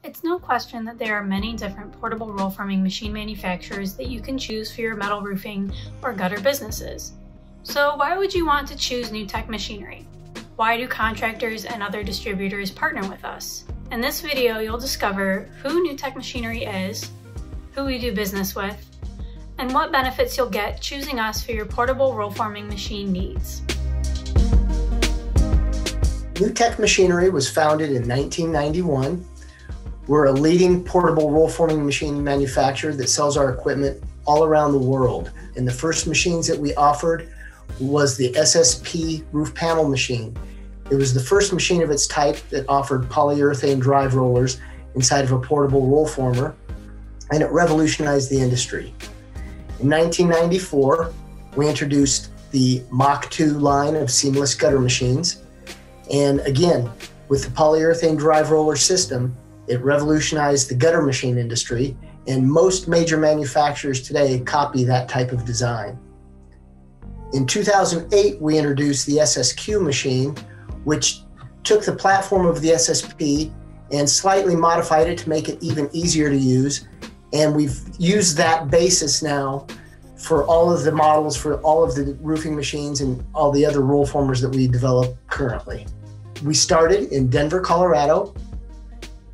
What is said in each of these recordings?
It's no question that there are many different portable roll forming machine manufacturers that you can choose for your metal roofing or gutter businesses. So why would you want to choose NewTek Machinery? Why do contractors and other distributors partner with us? In this video, you'll discover who NewTek Machinery is, who we do business with, and what benefits you'll get choosing us for your portable roll forming machine needs. NewTek Machinery was founded in 1991. We're a leading portable roll forming machine manufacturer that sells our equipment all around the world. And the first machines that we offered was the SSP roof panel machine. It was the first machine of its type that offered polyurethane drive rollers inside of a portable roll former, and it revolutionized the industry. In 1994, we introduced the Mach 2 line of seamless gutter machines. And again, with the polyurethane drive roller system, it revolutionized the gutter machine industry, and most major manufacturers today copy that type of design. In 2008, we introduced the SSQ machine, which took the platform of the SSP and slightly modified it to make it even easier to use. And we've used that basis now for all of the models, for all of the roofing machines and all the other roll formers that we develop currently. We started in Denver, Colorado,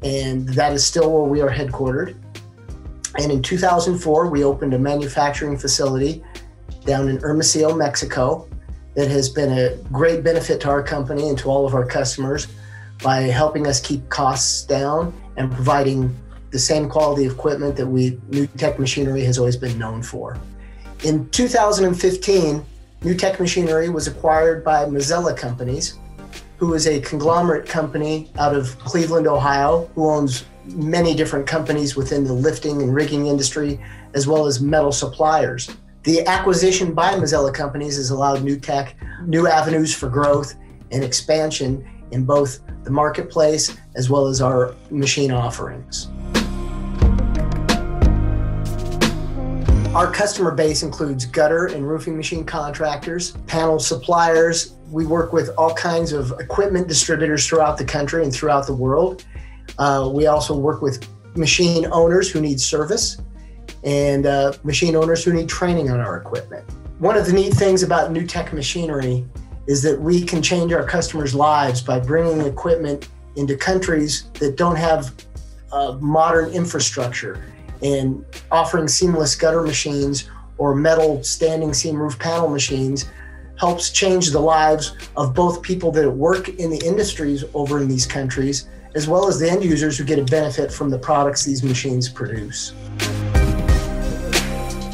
and that is still where we are headquartered. And in 2004, we opened a manufacturing facility down in Hermosillo, Mexico, that has been a great benefit to our company and to all of our customers by helping us keep costs down and providing the same quality of equipment that NewTek Machinery has always been known for. In 2015, NewTek Machinery was acquired by Mazzella Companies, who is a conglomerate company out of Cleveland, Ohio, who owns many different companies within the lifting and rigging industry, as well as metal suppliers. The acquisition by Mazzella Companies has allowed NewTek new avenues for growth and expansion in both the marketplace as well as our machine offerings. Our customer base includes gutter and roofing machine contractors, panel suppliers. We work with all kinds of equipment distributors throughout the country and throughout the world. We also work with machine owners who need service and machine owners who need training on our equipment. One of the neat things about NewTek Machinery is that we can change our customers' lives by bringing equipment into countries that don't have modern infrastructure, and offering seamless gutter machines or metal standing seam roof panel machines helps change the lives of both people that work in the industries over in these countries, as well as the end users who get a benefit from the products these machines produce.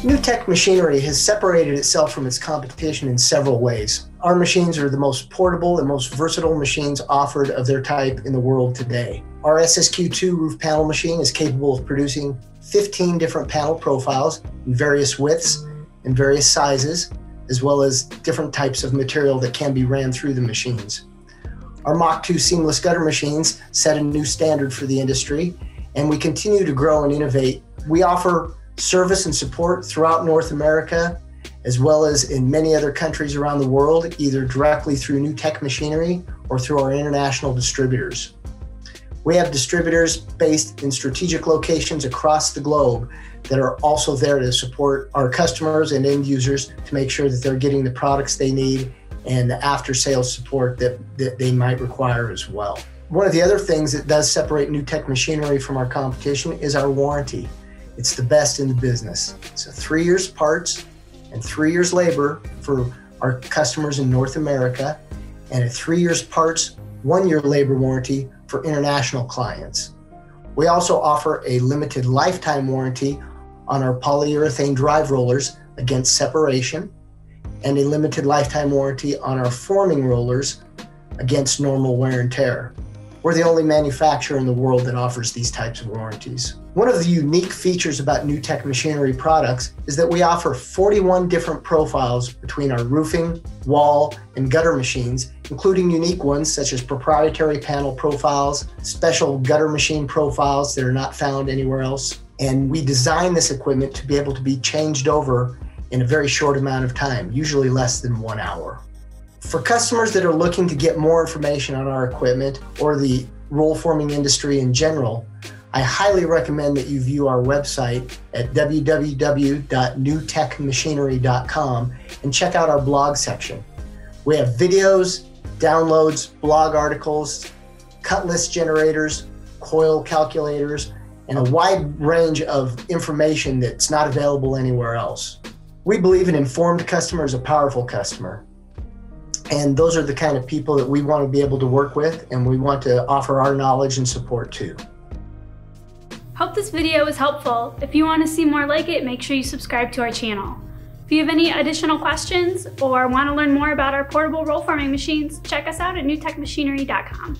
NewTek Machinery has separated itself from its competition in several ways. Our machines are the most portable and most versatile machines offered of their type in the world today. Our SSQ2 roof panel machine is capable of producing 15 different panel profiles in various widths and various sizes, as well as different types of material that can be ran through the machines. Our Mach 2 seamless gutter machines set a new standard for the industry, and we continue to grow and innovate. We offer service and support throughout North America, as well as in many other countries around the world, either directly through NewTek Machinery or through our international distributors. We have distributors based in strategic locations across the globe that are also there to support our customers and end users to make sure that they're getting the products they need and the after-sales support that they might require as well. One of the other things that does separate NewTek Machinery from our competition is our warranty. It's the best in the business. It's a 3 years parts and 3 years labor for our customers in North America, and a 3 years parts, 1 year labor warranty for international clients. We also offer a limited lifetime warranty on our polyurethane drive rollers against separation, and a limited lifetime warranty on our forming rollers against normal wear and tear. We're the only manufacturer in the world that offers these types of warranties. One of the unique features about NewTek Machinery products is that we offer 41 different profiles between our roofing, wall, and gutter machines, including unique ones such as proprietary panel profiles, special gutter machine profiles that are not found anywhere else. And we design this equipment to be able to be changed over in a very short amount of time, usually less than 1 hour. For customers that are looking to get more information on our equipment or the roll forming industry in general, I highly recommend that you view our website at www.newtechmachinery.com and check out our blog section. We have videos, downloads, blog articles, cut list generators, coil calculators, and a wide range of information that's not available anywhere else. We believe an informed customer is a powerful customer. And those are the kind of people that we want to be able to work with, and we want to offer our knowledge and support to. Hope this video was helpful. If you want to see more like it, make sure you subscribe to our channel. If you have any additional questions or want to learn more about our portable roll forming machines, check us out at newtechmachinery.com.